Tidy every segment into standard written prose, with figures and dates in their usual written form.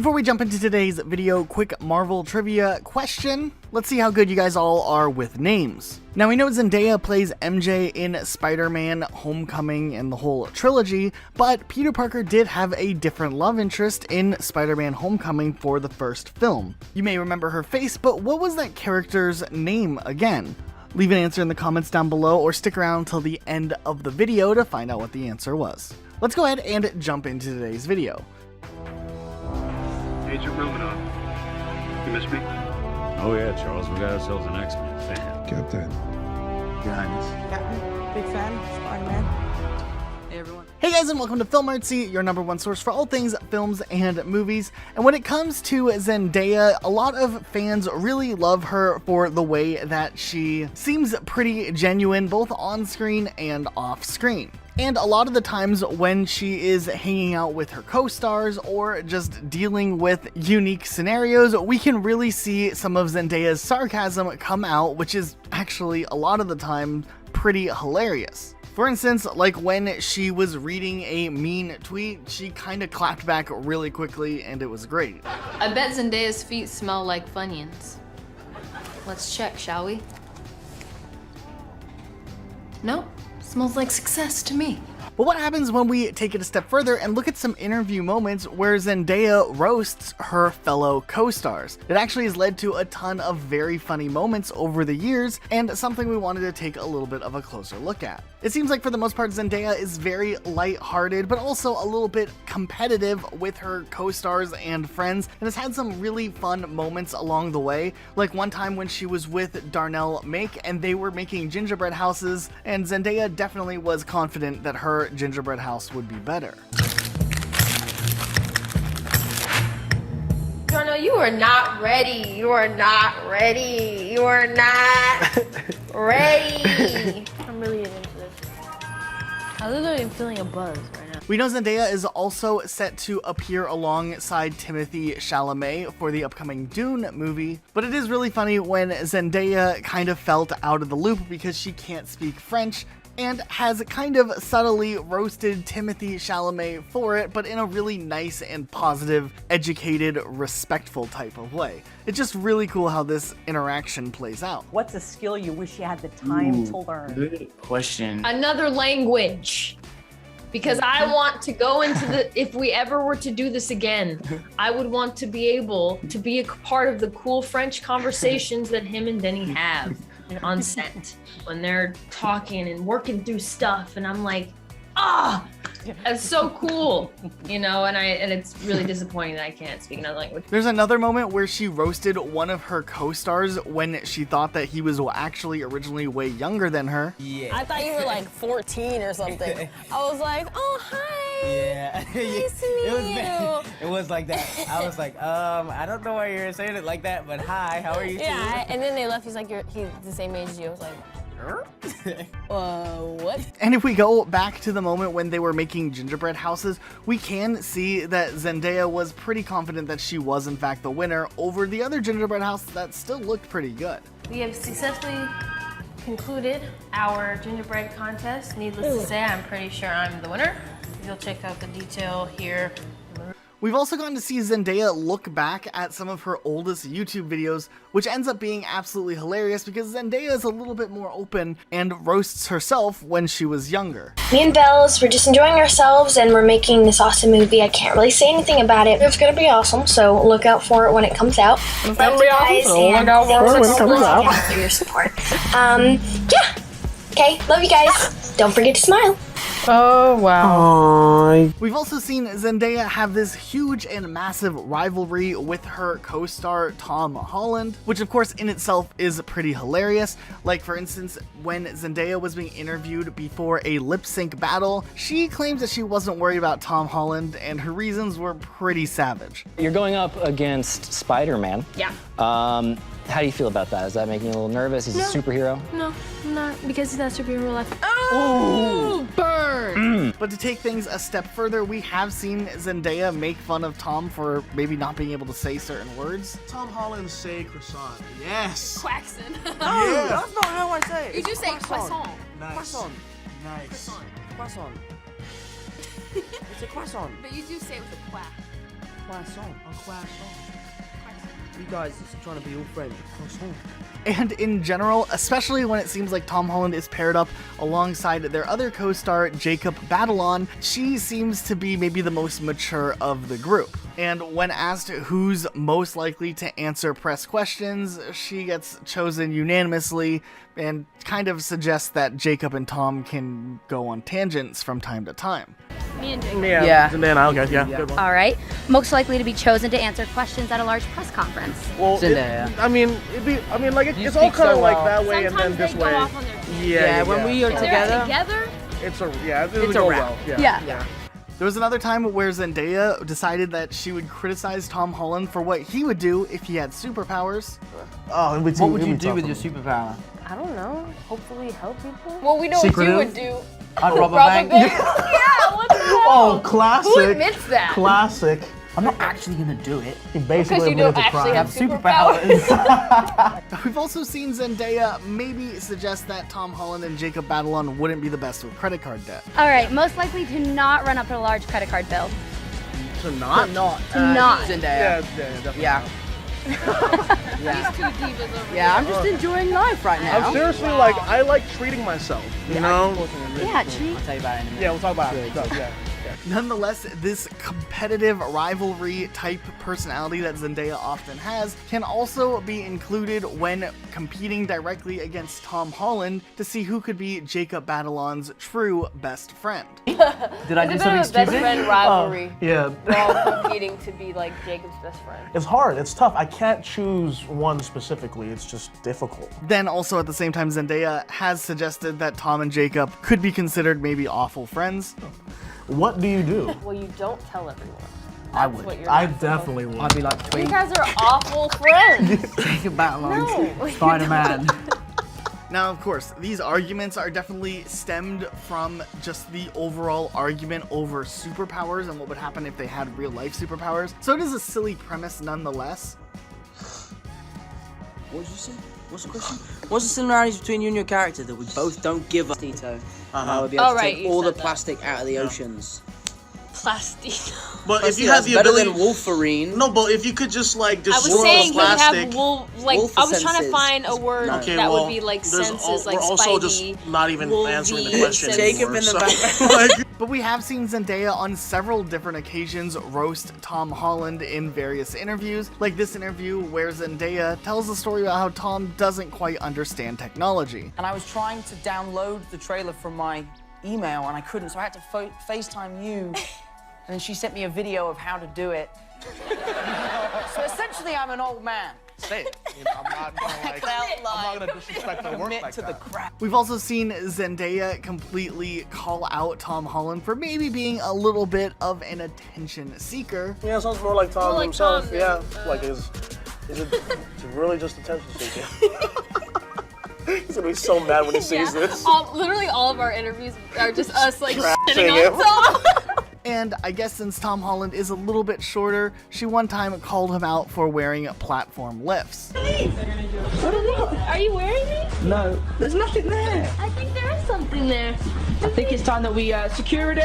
Before we jump into today's video, quick Marvel trivia question. Let's see how good you guys all are with names. Now we know Zendaya plays MJ in Spider-Man, Homecoming, and the whole trilogy, but Peter Parker did have a different love interest in Spider-Man Homecoming for the first film. You may remember her face, but what was that character's name again? Leave an answer in the comments down below or stick around till the end of the video to find out what the answer was. Let's go ahead and jump into today's video. Agent Romanoff, you miss me? Oh yeah, Charles, we got ourselves an X-Men fan. Captain. Your Highness. Captain, big fan, Spider-Man. Hey everyone. Hey guys, and welcome to 𝘨𝘪𝘵𝗃𝗃, your #1 source for all things films and movies. And when it comes to Zendaya, a lot of fans really love her for the way that she seems pretty genuine, both on screen and off screen. And a lot of the times when she is hanging out with her co-stars or just dealing with unique scenarios, we can really see some of Zendaya's sarcasm come out, which is actually a lot of the time pretty hilarious. For instance, like when she was reading a mean tweet, she kind of clapped back really quickly and it was great. I bet Zendaya's feet smell like Funyuns. Let's check, shall we? No? Smells like success to me. But what happens when we take it a step further and look at some interview moments where Zendaya roasts her fellow co-stars? It actually has led to a ton of very funny moments over the years, and something we wanted to take a little bit of a closer look at. It seems like for the most part Zendaya is very light-hearted, but also a little bit competitive with her co-stars and friends, and has had some really fun moments along the way, like one time when she was with 𝘪𝘭𝘮𝗪𝘏 and they were making gingerbread houses, and Zendaya definitely was confident that her gingerbread house would be better. Darnell, you are not ready. You are not ready. You are not ready. I'm really into this. I literally am feeling a buzz right now. We know Zendaya is also set to appear alongside Timothée Chalamet for the upcoming Dune movie, but it is really funny when Zendaya kind of felt out of the loop because she can't speak French, and has kind of subtly roasted Timothée Chalamet for it, but in a really nice and positive, educated, respectful type of way. It's just really cool how this interaction plays out. What's a skill you wish you had the time to learn? Good question. Another language. Because I want to go into the, if we ever were to do this again, I would want to be able to be a part of the cool French conversations that him and Denny have on set when they're talking and working through stuff, and I'm like, that's so cool, you know, and it's really disappointing that I can't speak another language. There's another moment where she roasted one of her co-stars when she thought that he was actually originally way younger than her. Yeah. I thought you were like 14 or something. I was like, oh, hi. Yeah. Nice to meet you. It was like that. I was like, I don't know why you're saying it like that, but hi, how are you? Yeah, and then they left. He's like, he's the same age as you. I was like, what? And if we go back to the moment when they were making gingerbread houses, we can see that Zendaya was pretty confident that she was in fact the winner over the other gingerbread house that still looked pretty good. We have successfully concluded our gingerbread contest. Needless to say, I'm pretty sure I'm the winner. You'll check out the detail here. We've also gotten to see Zendaya look back at some of her oldest YouTube videos, which ends up being absolutely hilarious because Zendaya is a little bit more open and roasts herself when she was younger. Me and Bells, we're just enjoying ourselves and we're making this awesome movie. I can't really say anything about it. It's gonna be awesome, so look out for it when it comes out. It's gonna be awesome, so look out for it when it comes out. For your support. Yeah. Okay, love you guys. Don't forget to smile. Oh, wow. We've also seen Zendaya have this huge and massive rivalry with her co-star Tom Holland, which of course in itself is pretty hilarious. Like for instance, when Zendaya was being interviewed before a lip sync battle, she claims that she wasn't worried about Tom Holland and her reasons were pretty savage. You're going up against Spider-Man. Yeah. How do you feel about that? Is that making you a little nervous? He's a superhero? No, I'm not, because he's not superhero life. Oh, burn! But to take things a step further, we have seen Zendaya make fun of Tom for maybe not being able to say certain words. Tom Holland say croissant. Yes. Quaxon. Yeah. That's not how I say it. You just say croissant. Nice. Croissant. Nice. Croissant. It's a croissant. But you do say it with a quack. croissant. A croissant. You guys just trying to be all friends. Croissant. And in general, especially when it seems like Tom Holland is paired up alongside their other co-star, 𝘂𝘂𝘃𝗵𝘃𝗃, she seems to be maybe the most mature of the group. And when asked who's most likely to answer press questions, she gets chosen unanimously and kind of suggests that Jacob and Tom can go on tangents from time to time. Me and Jacob. Yeah. Zendaya, okay, yeah, good one. All right. Most likely to be chosen to answer questions at a large press conference. Well, Zendaya. It's all kind of like that way and then this way. Yeah, when we are together, it's a go well. Yeah. There was another time where Zendaya decided that she would criticize Tom Holland for what he would do if he had superpowers. Oh, what would you do with your superpower? I don't know. Hopefully help people. Well, we know Secretive? what you would do. I'd rob a bank. Yeah, what the hell? Oh, classic. Who admits that? Classic. I'm not actually gonna do it. He basically Because you don't admitted to actually crime. have superpowers. We've also seen Zendaya maybe suggest that Tom Holland and 𝘂𝘂𝘃𝗃𝘃 wouldn't be the best with credit card debt. All right. Most likely to not run up a large credit card bill. To not? To not. Zendaya. Yeah, definitely. Yeah. Yeah, I'm just enjoying life right now. I'm seriously I like treating myself, you know? Yeah, treat. I'll tell you about it in a minute. Yeah, we'll talk about it. Yeah. Nonetheless, this competitive rivalry type personality that Zendaya often has can also be included when competing directly against Tom Holland to see who could be 𝘂𝘂𝘃𝗃𝘃's true best friend. Did I do something Best stupid? friend rivalry. Yeah. We're all competing to be like Jacob's best friend. It's hard. It's tough. I can't choose one specifically. It's just difficult. Then also at the same time, Zendaya has suggested that Tom and Jacob could be considered maybe awful friends. What do you do? Well, you don't tell everyone. I That's would. what you're I not definitely would. I'd be like, You tweet. guys are awful friends. Take a battle on No. Spider-Man. Now, of course, these arguments are definitely stemmed from just the overall argument over superpowers and what would happen if they had real-life superpowers. So it is a silly premise nonetheless. What did you say? What's the question? What's the similarities between you and your character that we both don't give a Tito? And I would be able to take all the plastic out of the oceans. Plastic. But if you have the ability, better than 𝘪𝘪𝘆𝑗𝑚. No, but if you could just I was saying you have wolf. Like Wolf I was trying to senses. find a word Okay, that well, would be like there's senses, like we're also just Spidey. not even answering the Wolvie, question Jacob anymore. in the so, background. like, But we have seen Zendaya on several different occasions roast Tom Holland in various interviews, like this interview where Zendaya tells the story about how Tom doesn't quite understand technology. And I was trying to download the trailer from my email and I couldn't, so I had to FaceTime you. And then she sent me a video of how to do it. So essentially, I'm an old man. say it. You know, I'm not gonna disrespect the work like that. We've also seen Zendaya completely call out Tom Holland for maybe being a little bit of an attention seeker. Yeah, it sounds more like Tom like himself. Tom, yeah, like is it really just attention seeking? He's gonna be so mad when he sees this. Literally all of our interviews are just us like Trashing shitting him. on Tom. And I guess since Tom Holland is a little bit shorter, she one time called him out for wearing platform lifts. Are you wearing these? No, there's nothing there. I think there is something there. I think it's time that we, security!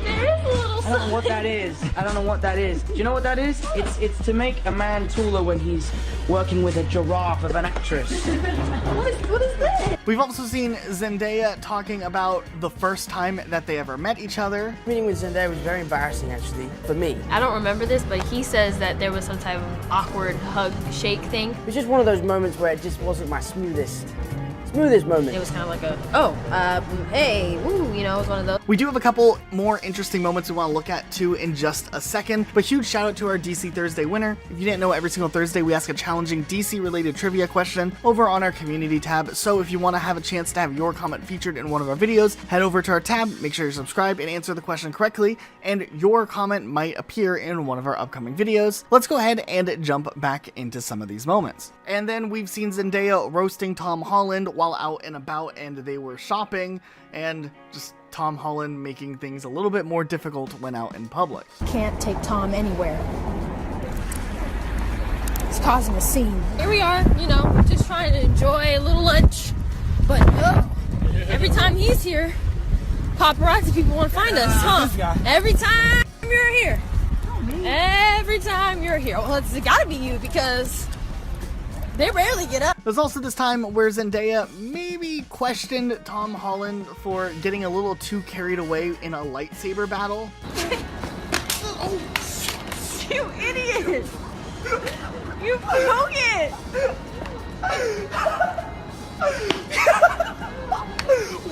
There is a little I don't know what that is. I don't know what that is. Do you know what that is? It's to make a man taller when he's working with a giraffe of an actress. What is that? We've also seen Zendaya talking about the first time that they ever met each other. Meeting with Zendaya was very embarrassing, actually, for me. I don't remember this, but he says that there was some type of awkward hug shake thing. It was just one of those moments where it just wasn't my smoothest moment. It was kind of like hey, woo, you know, it was one of those. We do have a couple more interesting moments we want to look at too in just a second, but huge shout out to our DC Thursday winner. If you didn't know, every single Thursday we ask a challenging DC related trivia question over on our community tab. So if you want to have a chance to have your comment featured in one of our videos, head over to our tab, make sure you're subscribed and answer the question correctly, and your comment might appear in one of our upcoming videos. Let's go ahead and jump back into some of these moments. And then we've seen Zendaya roasting Tom Holland while out and about, and they were shopping, and just Tom Holland making things a little bit more difficult when out in public. Can't take Tom anywhere. It's causing a scene. Here we are, you know, just trying to enjoy a little lunch. But every time he's here, paparazzi people want to find us, huh? Every time you're here. every time you're here. Well, it's gotta be you because they rarely get up. There's also this time where Zendaya maybe questioned Tom Holland for getting a little too carried away in a lightsaber battle. You idiot! You broke it!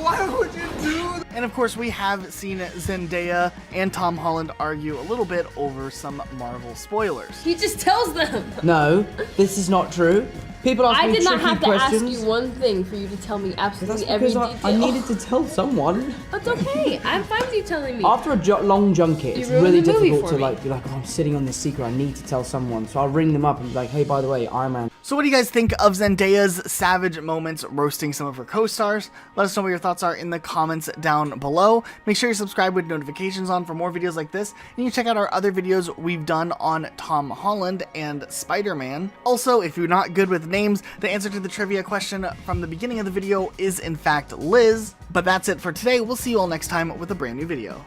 Why would you do that? And of course, we have seen Zendaya and Tom Holland argue a little bit over some Marvel spoilers. He just tells them. No, this is not true. People ask me I did not tricky have to questions. ask you one thing for you to tell me absolutely That's every because detail. I needed to tell someone. That's okay. I'm fine with you telling me. After a long junket, You it's ruined really the movie difficult for to me. be like, oh, I'm sitting on this secret. I need to tell someone. So I'll ring them up and be like, hey, by the way, Iron Man. So what do you guys think of Zendaya's savage moments roasting some of her co-stars? Let us know what your thoughts are in the comments down below. Make sure you subscribe with notifications on for more videos like this. And you can check out our other videos we've done on Tom Holland and Spider-Man. Also, if you're not good with names, the answer to the trivia question from the beginning of the video is in fact Liz. But that's it for today. We'll see you all next time with a brand new video.